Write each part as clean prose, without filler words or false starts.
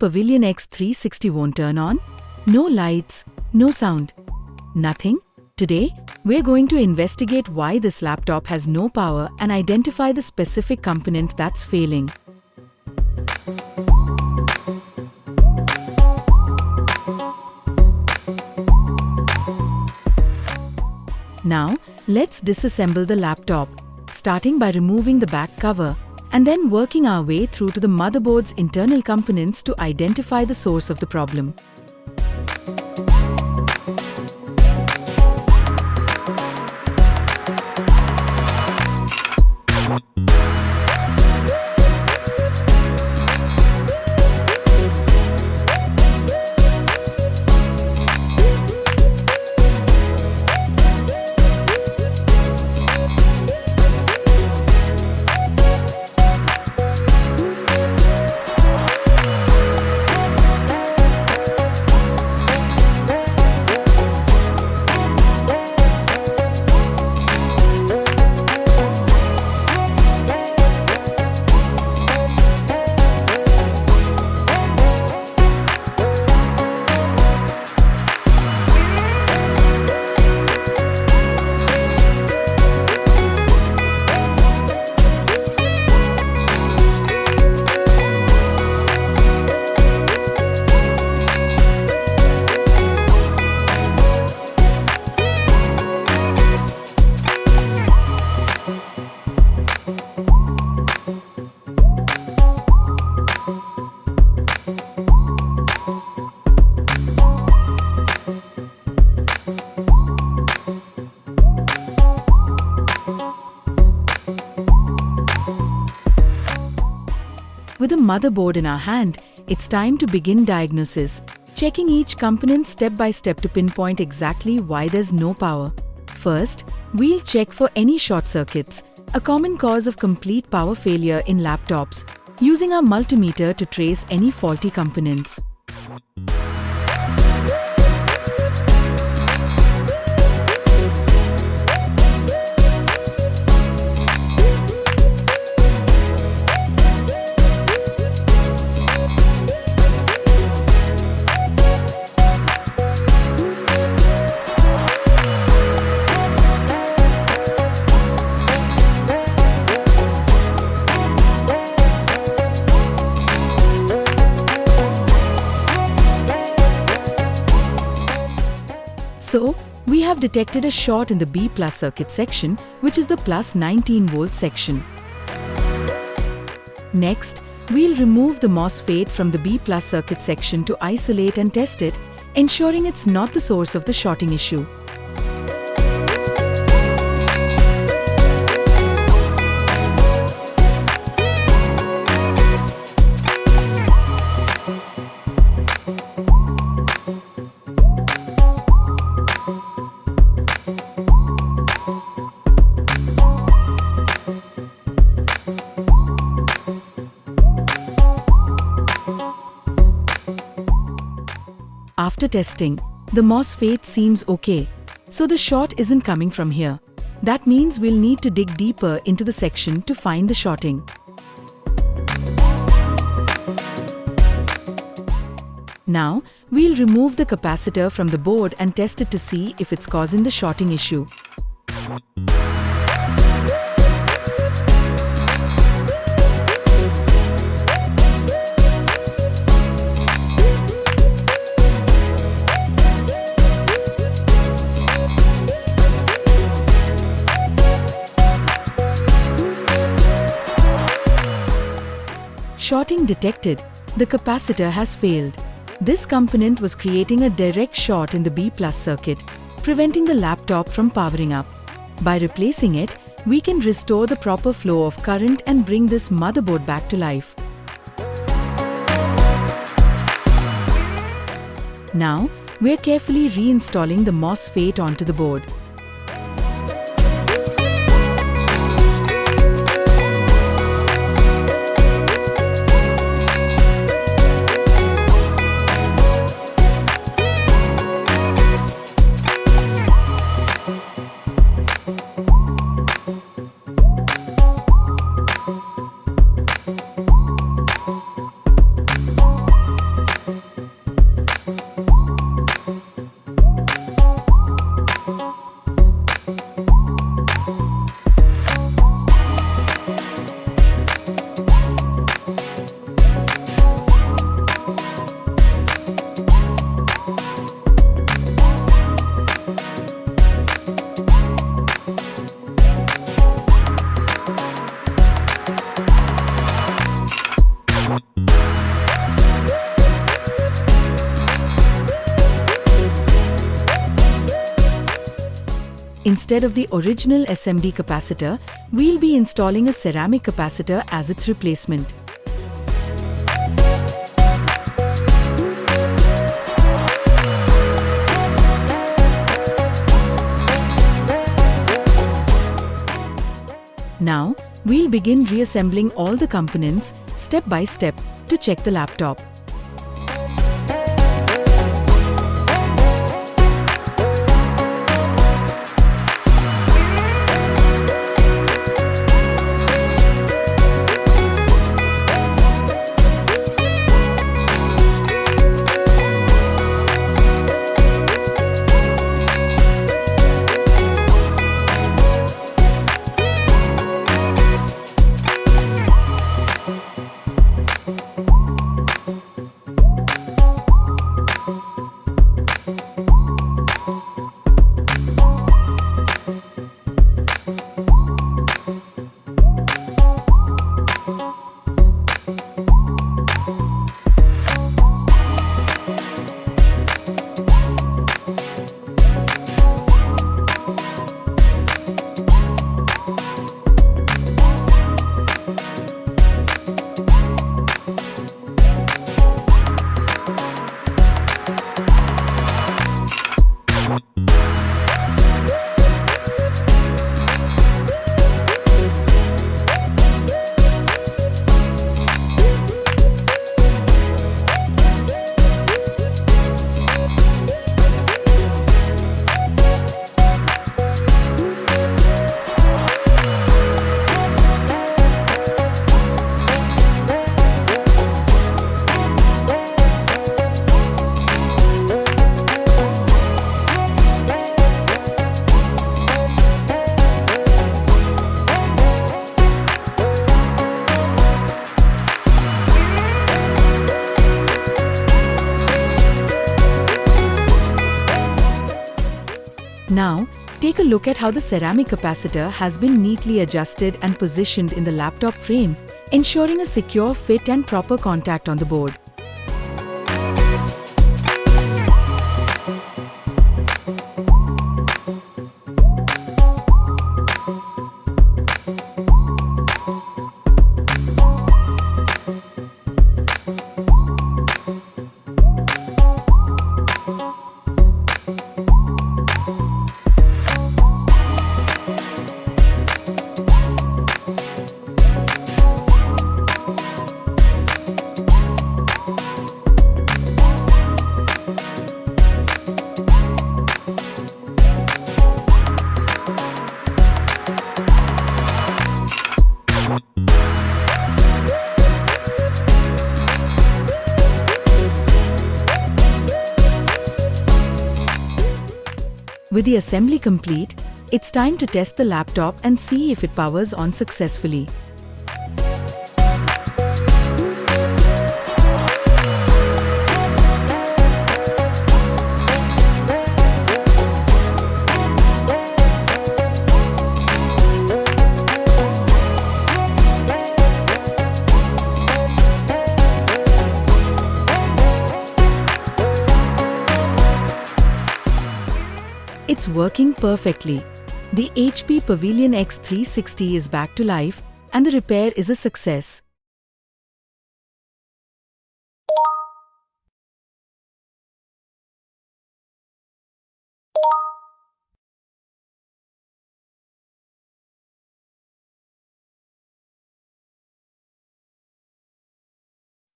Pavilion X360 won't turn on? No lights, no sound. Nothing? Today, we're going to investigate why this laptop has no power and identify the specific component that's failing. Now, let's disassemble the laptop, starting by removing the back cover and then working our way through to the motherboard's internal components to identify the source of the problem. With a motherboard in our hand, it's time to begin diagnosis, checking each component step by step to pinpoint exactly why there's no power. First, we'll check for any short circuits, a common cause of complete power failure in laptops, using our multimeter to trace any faulty components. So, we have detected a short in the B+ circuit section, which is the plus 19-volt section. Next, we'll remove the MOSFET from the B+ circuit section to isolate and test it, ensuring it's not the source of the shorting issue. After testing, the MOSFET seems okay, so the short isn't coming from here. That means we'll need to dig deeper into the section to find the shorting. Now, we'll remove the capacitor from the board and test it to see if it's causing the shorting issue. Shorting detected, the capacitor has failed. This component was creating a direct short in the B+ circuit, preventing the laptop from powering up. By replacing it, we can restore the proper flow of current and bring this motherboard back to life. Now, we're carefully reinstalling the MOSFET onto the board. Instead of the original SMD capacitor, we'll be installing a ceramic capacitor as its replacement. Now, we'll begin reassembling all the components step by step to check the laptop. Now, take a look at how the ceramic capacitor has been neatly adjusted and positioned in the laptop frame, ensuring a secure fit and proper contact on the board. With the assembly complete, it's time to test the laptop and see if it powers on successfully. It's working perfectly. The HP Pavilion X360 is back to life and the repair is a success.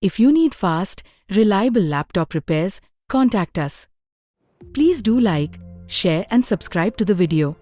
If you need fast, reliable laptop repairs, contact us. Please do like, share and subscribe to the video.